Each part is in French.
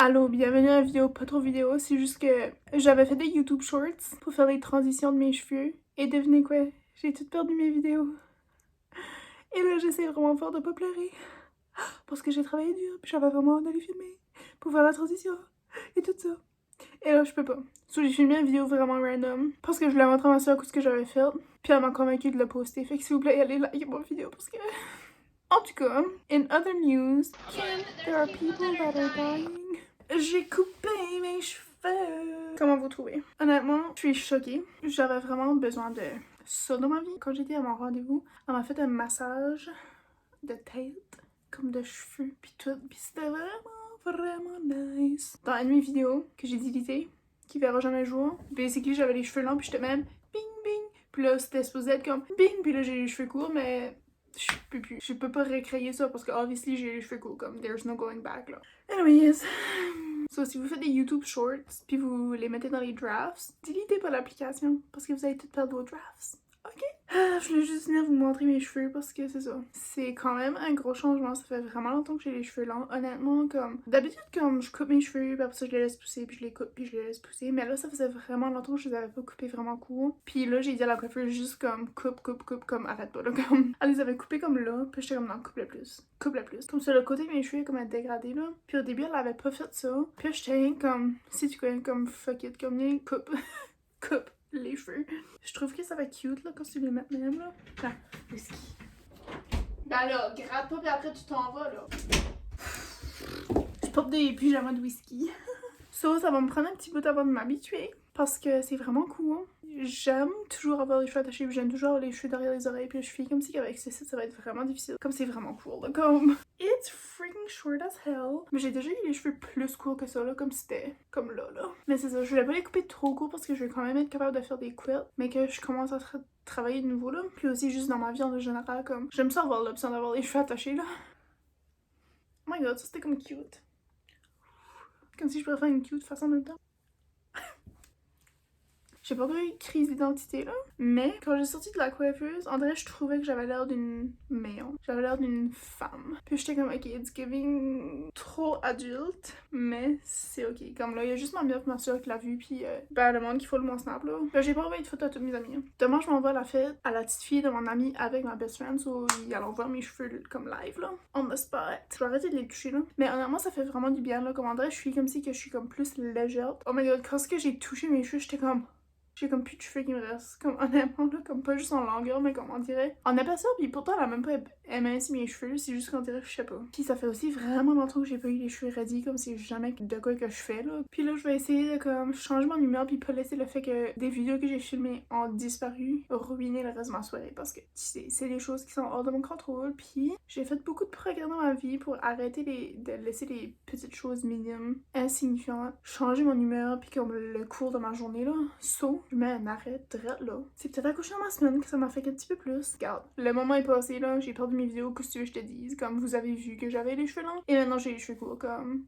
Allô, bienvenue à la vidéo, pas trop vidéo, c'est juste que j'avais fait des YouTube Shorts pour faire les transitions de mes cheveux. Et devinez quoi? J'ai tout perdu mes vidéos. Et là, j'essaie vraiment fort de pas pleurer. Parce que j'ai travaillé dur, puis j'avais vraiment hâte de les filmer pour faire la transition et tout ça. Et là, je peux pas. So, j'ai filmé une vidéo vraiment random parce que je voulais montrer à ma soeur ce que j'avais fait. Puis elle m'a convaincue de le poster. Fait que s'il vous plaît, allez liker ma vidéo parce que... En tout cas, in other news, there are people that are dying. J'ai coupé mes cheveux. Comment vous trouvez? Honnêtement, je suis choquée. J'avais vraiment besoin de ça dans ma vie. Quand j'étais à mon rendez-vous, elle m'a fait un massage de tête, comme de cheveux, puis tout. Puis c'était vraiment nice. Dans une de mes vidéos que j'ai dilitée, qui verra jamais le jour, basically j'avais les cheveux longs, puis j'étais même bing bing. Puis là, c'était supposé être comme bing, puis là j'ai les cheveux courts, mais je peux pas recréer ça parce que obviously j'ai les cheveux courts, comme there's no going back là. Anyways, so si vous faites des YouTube Shorts puis vous les mettez dans les drafts, deletez pas l'application parce que vous allez tout perdre vos drafts. Ok? Je voulais juste venir vous montrer mes cheveux parce que c'est ça. C'est quand même un gros changement. Ça fait vraiment longtemps que j'ai les cheveux longs. Honnêtement, comme d'habitude, comme je coupe mes cheveux, puis après ça je les laisse pousser, puis je les coupe, puis je les laisse pousser. Mais là, ça faisait vraiment longtemps que je les avais pas coupés vraiment court. Puis là, j'ai dit à la coiffeuse juste comme coupe, comme arrête pas là, comme. Elle les avait coupés comme là, puis j'étais comme non, coupe le plus. Coupe le plus. Comme ça, le côté de mes cheveux est comme un dégradé là. Puis au début, elle avait pas fait ça. Puis j'étais comme, si tu connais, comme fuck it, comme bien, coupe. Coupe les cheveux. Je trouve que ça va être cute là quand tu les mets même là. Ah, whisky. Ben là, gratte pas puis après tu t'en vas là. Je porte des pyjamas de whisky. Ça va me prendre un petit bout avant de m'habituer parce que c'est vraiment cool. J'aime toujours avoir les cheveux attachés, puis j'aime toujours avoir les cheveux derrière les oreilles, puis je suis comme si avec ceci ça va être vraiment difficile. Comme c'est vraiment cool là, comme it's freaking short as hell. Mais j'ai déjà eu les cheveux plus courts que ça là, comme c'était comme là. Mais c'est ça, je voulais pas les couper trop court parce que je vais quand même être capable de faire des quilts, mais que je commence à travailler de nouveau là. Puis aussi juste dans ma vie en général, comme j'aime ça avoir l'option d'avoir les cheveux attachés là. Oh my god, ça c'était comme cute. Comme si je pourrais faire une cute face en même temps. J'ai pas eu crise d'identité là, mais quand j'ai sorti de la coiffeuse, en vrai je trouvais que j'avais l'air d'une male. J'avais l'air d'une femme. Puis j'étais comme ok, it's giving trop adulte, mais c'est ok. Comme là, il y a juste ma meilleure soeur qui l'a vu, puis ben le monde qui follow mon snap là. Ben j'ai pas envoyé de photos à toutes mes amies. Demain je m'envoie à la fête à la petite fille de mon amie avec ma best friend, so ils allont voir mes cheveux comme live là, on the spot. Je vais arrêter de les toucher là. Mais honnêtement ça fait vraiment du bien là, comme en vrai je suis comme si que je suis comme plus légère. Oh my god, quand j'ai touché mes cheveux, j'étais comme... J'ai comme plus de cheveux qui me restent, comme honnêtement là, comme pas juste en longueur, mais comme on dirait en épaisseur, puis pourtant elle a même pas émincé mes cheveux, c'est juste qu'on dirait, je sais pas. Puis ça fait aussi vraiment longtemps que j'ai pas eu les cheveux ready, comme c'est jamais de quoi que je fais là. Puis là je vais essayer de comme changer mon humeur, puis pas laisser le fait que des vidéos que j'ai filmées ont disparu ruiner le reste de ma soirée, parce que c'est des choses qui sont hors de mon contrôle. Puis j'ai fait beaucoup de progrès dans ma vie pour arrêter de laisser les petites choses minimes, insignifiantes, changer mon humeur, puis comme le cours de ma journée là. Je mets un arrêt direct là. C'est peut-être accouché dans ma semaine que ça m'a fait un petit peu plus. Regarde, le moment est passé là, j'ai perdu mes vidéos, que tu veux que je te dise. Comme vous avez vu que j'avais les cheveux longs, et maintenant j'ai les cheveux courts, comme...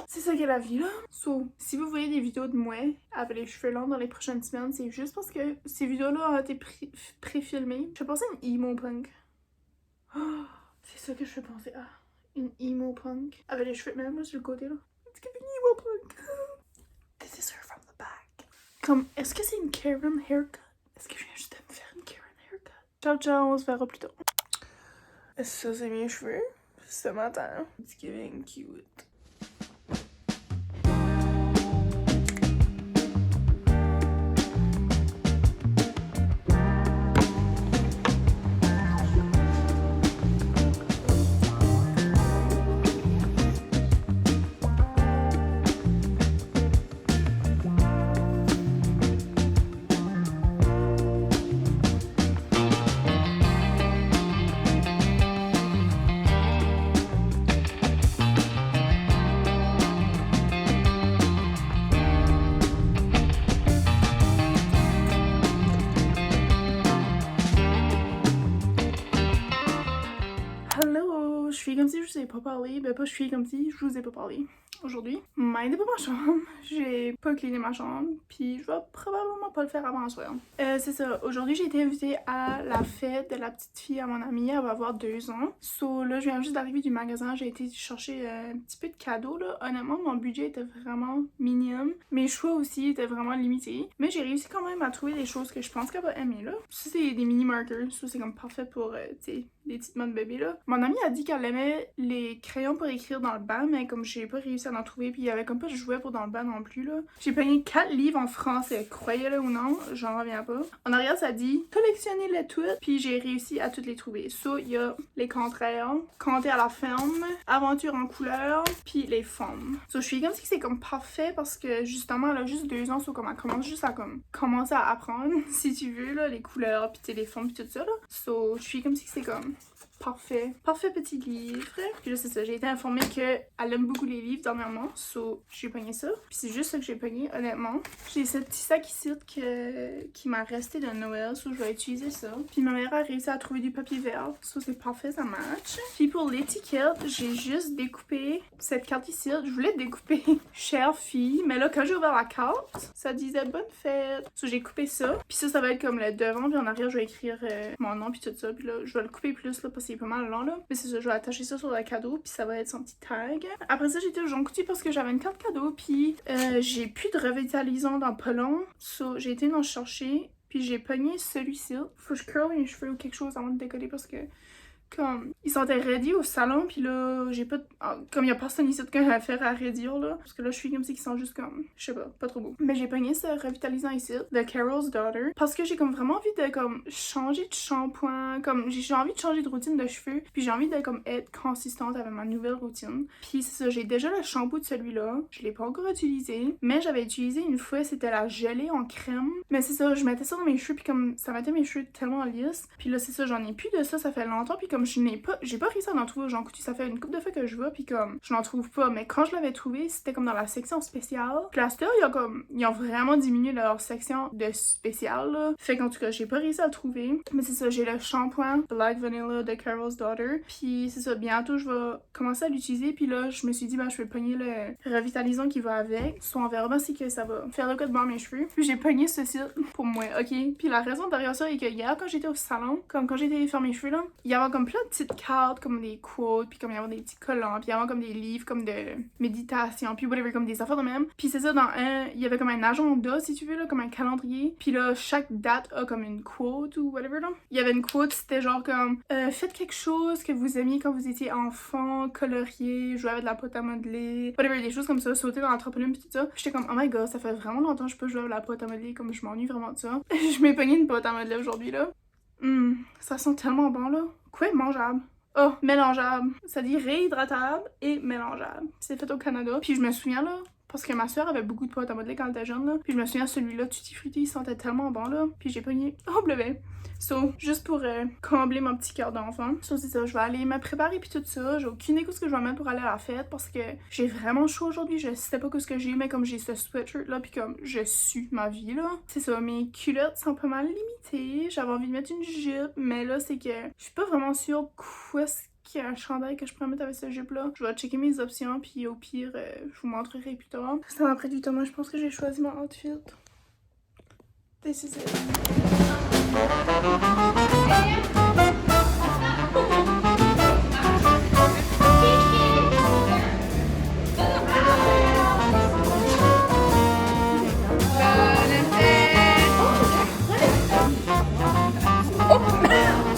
C'est ça qu'est la vie là. Si vous voyez des vidéos de moi avec les cheveux longs dans les prochaines semaines, c'est juste parce que ces vidéos-là ont été pré-filmées. Je vais penser à une emo punk. Oh, c'est ça que je fais penser à. Une emo punk. Avec les cheveux même là sur le côté là. It's giving emo punk. This is her from the back. Comme, est-ce que c'est une Karen haircut? Est-ce que je viens juste de me faire une Karen haircut? Ciao ciao, on se verra plus tard. Ça c'est mes cheveux ce matin. It's giving cute. ai pas parlé, ben pas je suis comme si je vous ai pas parlé. Aujourd'hui, m'aider pour ma chambre. J'ai pas cleané ma chambre, puis je vais probablement pas le faire avant la soirée. C'est ça, aujourd'hui j'ai été invitée à la fête de la petite fille à mon amie, elle va avoir 2 ans. So là, je viens juste d'arriver du magasin, j'ai été chercher un petit peu de cadeaux là. Honnêtement, mon budget était vraiment minime. Mes choix aussi étaient vraiment limités. Mais j'ai réussi quand même à trouver des choses que je pense qu'elle va aimer là. Ça, c'est des mini markers, ça c'est comme parfait pour, tu sais, les petites mains de bébé là. Mon amie a dit qu'elle aimait les crayons pour écrire dans le bas, mais comme j'ai pas réussi à en trouver, puis il y avait comme pas de jouets pour dans le bas non plus là. J'ai payé 4 livres en français, croyez-le ou non, j'en reviens pas. En arrière ça dit collectionnez-les toutes, puis j'ai réussi à toutes les trouver. Ça, il y a les contraires, compter à la ferme, aventure en couleur, puis les formes. So, je suis comme si c'est comme parfait parce que justement elle a juste 2 ans, so comme elle commence juste à comme commencer à apprendre si tu veux là, les couleurs, puis les formes, puis tout ça là. So, je suis comme si c'est comme parfait. Parfait petit livre. Puis là, c'est ça. J'ai été informée qu'elle aime beaucoup les livres dernièrement. So, j'ai pogné ça. Puis c'est juste ça que j'ai pogné, honnêtement. J'ai ce petit sac ici qui m'a resté de Noël. So, je vais utiliser ça. Puis ma mère a réussi à trouver du papier vert. So, c'est parfait, ça match. Puis pour l'étiquette, j'ai juste découpé cette carte ici. Je voulais découper chère fille. Mais là, quand j'ai ouvert la carte, ça disait bonne fête. So, j'ai coupé ça. Puis ça va être comme le devant. Puis en arrière, je vais écrire mon nom. Puis tout ça. Puis là, je vais le couper plus là parce que c'est pas mal long là. Mais c'est ça, je vais attacher ça sur le cadeau, puis ça va être son petit tag. Après ça, j'étais au Jean Coutu parce que j'avais une carte cadeau, puis j'ai plus de revitalisant dans pas long. So, j'ai été en chercher, puis j'ai pogné celui-ci. Faut que je curl mes cheveux ou quelque chose avant de décoller parce que comme ils sont ready au salon, puis là j'ai pas comme y a personne ici de à faire à redire là, parce que là je suis comme si ils sont juste comme je sais pas trop beau. Mais j'ai pogné ce revitalisant ici de Carol's Daughter parce que j'ai comme vraiment envie de comme changer de shampoing, comme j'ai envie de changer de routine de cheveux, puis j'ai envie de comme être consistante avec ma nouvelle routine. Puis c'est ça, j'ai déjà le shampoo de celui-là, je l'ai pas encore utilisé, mais j'avais utilisé une fois, c'était la gelée en crème. Mais c'est ça, je mettais ça dans mes cheveux, puis comme ça mettait mes cheveux tellement lisses. Puis là c'est ça, j'en ai plus de ça, ça fait longtemps, puis comme j'ai pas réussi à en trouver au Jean Coutu, ça fait une couple de fois que je vois, puis comme je n'en trouve pas, mais quand je l'avais trouvé, c'était comme dans la section spéciale. Puis là, ils ont vraiment diminué leur section de spécial là. Fait qu'en tout cas, j'ai pas réussi à le trouver. Mais c'est ça, j'ai le shampoing Black Vanilla de Carol's Daughter. Puis c'est ça, bientôt je vais commencer à l'utiliser, puis là je me suis dit je vais pogner le revitalisant qui va avec. Soit on verra bien si que ça va faire le cas de mes cheveux. Puis j'ai pogné ceci pour moi, ok? Puis la raison derrière ça est que hier quand j'étais au salon, comme quand j'étais faire mes cheveux là, il y avait comme plein de petites cartes, comme des quotes, puis comme il y avait des petits collants, puis il y avait comme des livres comme de méditation, puis whatever, comme des affaires de même. Puis c'est ça, dans un, il y avait comme un agenda, si tu veux, là, comme un calendrier. Puis là, chaque date a comme une quote ou whatever, là. Il y avait une quote, c'était genre comme faites quelque chose que vous aimiez quand vous étiez enfant, colorier, jouer avec de la pâte à modeler, whatever, des choses comme ça, sauter dans la trampoline, puis tout ça. J'étais comme, oh my god, ça fait vraiment longtemps que je peux jouer avec la pâte à modeler, comme je m'ennuie vraiment de ça. Je m'ai pogné une pâte à modeler aujourd'hui, là. Ça sent tellement bon, là. Quoi, mangeable? Oh, mélangeable. Ça dit réhydratable et mélangeable. C'est fait au Canada. Puis je me souviens, là, parce que ma soeur avait beaucoup de pâte à modeler quand elle était jeune, là. Puis je me souviens, celui-là, Tutti Frutti, il sentait tellement bon, là. Puis j'ai pogné. Oh, bleu. So, juste pour combler mon petit cœur d'enfant. So, c'est ça, je vais aller me préparer puis tout ça. J'ai aucune idée de ce que je vais mettre pour aller à la fête parce que j'ai vraiment chaud aujourd'hui. Je sais pas ce que j'ai, mais comme j'ai ce sweatshirt là, puis comme je sue ma vie là. C'est ça, mes culottes sont pas mal limitées. J'avais envie de mettre une jupe, mais là, c'est que je suis pas vraiment sûre quoi qu'il y a un chandail que je pourrais mettre avec ce jupe là. Je vais checker mes options, puis au pire, je vous montrerai plus tard. Ça m'a pris du temps, moi je pense que j'ai choisi mon outfit. This is it.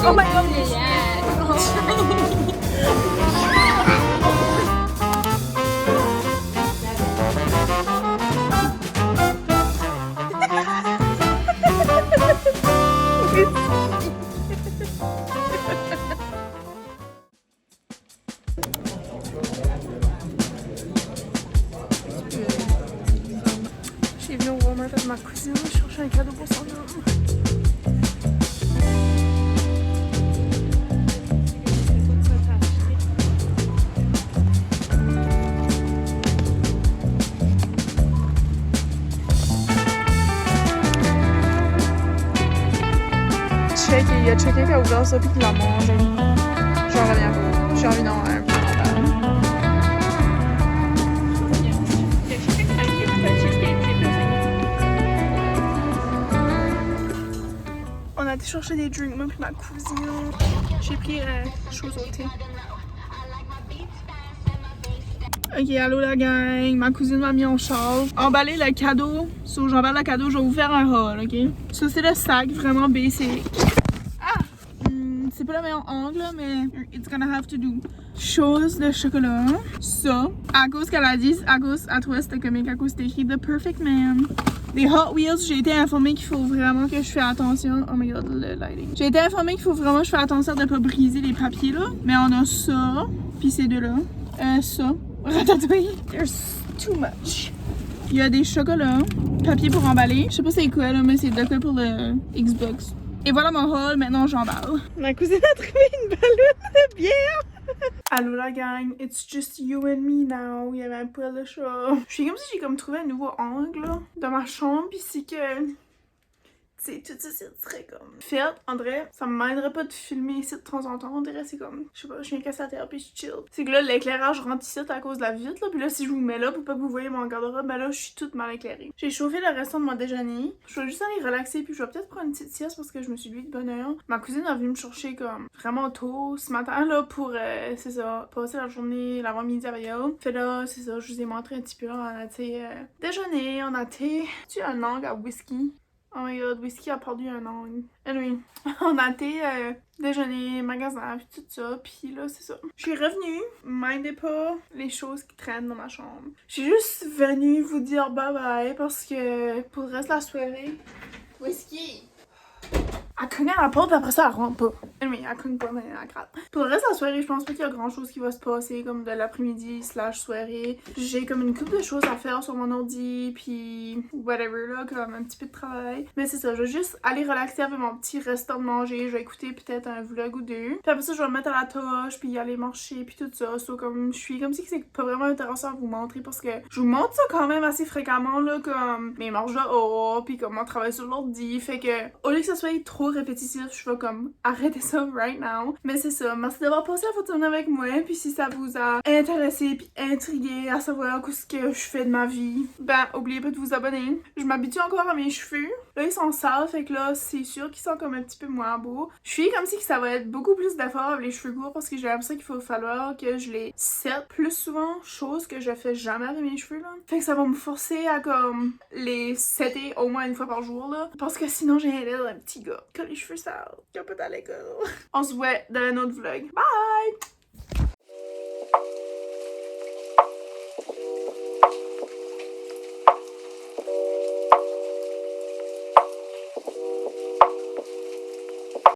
Oh my god! J'ai venu au Walmart avec ma cousine chercher un cadeau pour son homme. Il y a checké qui a ouvert ça puis qui l'a mangé. J'en reviens pas. J'ai envie d'en un peu. chercher des drinks, moi puis ma cousine. J'ai pris chose au thé. Ok, allô la gang, ma cousine m'a mis en charge. Emballer le cadeau. So, j'emballe le cadeau, je vais vous faire un haul, ok? Ça, c'est le sac, vraiment basic. Ah! C'est pas le meilleur angle, mais it's gonna have to do. Chose de chocolat. Ça, à cause qu'elle a dit, à cause, à toi, c'était comique, à cause c'était écrit The Perfect Man. Des Hot Wheels, j'ai été informée qu'il faut vraiment que je fasse attention. Oh my god, le lighting. J'ai été informée qu'il faut vraiment que je fasse attention de ne pas briser les papiers là. Mais on a ça, puis ces deux-là. Ça. Ratatouille. There's too much. Il y a des chocolats, papier pour emballer. Je sais pas c'est quoi là, mais c'est de quoi pour le Xbox. Et voilà mon haul, maintenant j'emballe. Ma cousine a trouvé une ballonne de bière. Allô la gang, it's just you and me now. Il y avait un poil de chat. Je suis comme si j'ai comme trouvé un nouveau angle là, dans ma chambre, pis c'est que... C'est tout ça, serait comme... Fait, André, ça m'aiderait pas de filmer ici de temps en temps. On dirait c'est comme... Je sais pas, je viens casser la terre puis je chill. C'est que là, l'éclairage rentre ici à cause de la vitre, là. Puis là, si je vous mets là pour pas que vous voyez mon garde-robe, ben là, je suis toute mal éclairée. J'ai chauffé le restant de mon déjeuner. Je vais juste aller relaxer puis je vais peut-être prendre une petite sieste parce que je me suis levée de bonne heure. Ma cousine a venu me chercher comme vraiment tôt ce matin, là, pour, c'est ça, passer la journée, l'avant-midi avec elle. Fait là, c'est ça, je vous ai montré un petit peu, là, on a été déjeuner, on a été... Tu as un angle à whisky? Oh my god, whisky a perdu un angle. Anyway, on a été déjeuner, magasin, pis tout ça, pis là, c'est ça. Je suis revenue, mindez pas les choses qui traînent dans ma chambre. J'ai juste venue vous dire bye bye parce que pour le reste de la soirée, whisky! Elle cogne à la porte, puis après ça, elle rentre pas. Mais elle cogne pas, mais elle gratte. Pour le reste de la soirée, je pense pas qu'il y a grand chose qui va se passer, comme de l'après-midi / soirée. J'ai comme une couple de choses à faire sur mon ordi, puis whatever, là, comme un petit peu de travail. Mais c'est ça, je vais juste aller relaxer avec mon petit restant de manger. Je vais écouter peut-être un vlog ou deux. Puis après ça, je vais me mettre à la toche, puis aller marcher, puis tout ça. So, comme je suis comme si c'est pas vraiment intéressant à vous montrer, parce que je vous montre ça quand même assez fréquemment, là, comme mes marches dehors, puis comme mon travail sur l'ordi. Fait que, au lieu que ça soit trop répétitif, je vais comme arrêter ça right now. Mais c'est ça, merci d'avoir passé la photo avec moi, puis si ça vous a intéressé puis intrigué à savoir ce que je fais de ma vie, ben oubliez pas de vous abonner. Je m'habitue encore à mes cheveux. Là ils sont sales, fait que là c'est sûr qu'ils sont comme un petit peu moins beaux. Je suis comme si que ça va être beaucoup plus d'efforts avec les cheveux courts parce que j'ai l'impression qu'il faut falloir que je les sette plus souvent, chose que je fais jamais avec mes cheveux là. Fait que ça va me forcer à comme les setter au moins une fois par jour là, parce que sinon j'ai l'air d'un petit gars qui a les cheveux sales, qui a pas à l'école. On se voit dans un autre vlog. Bye!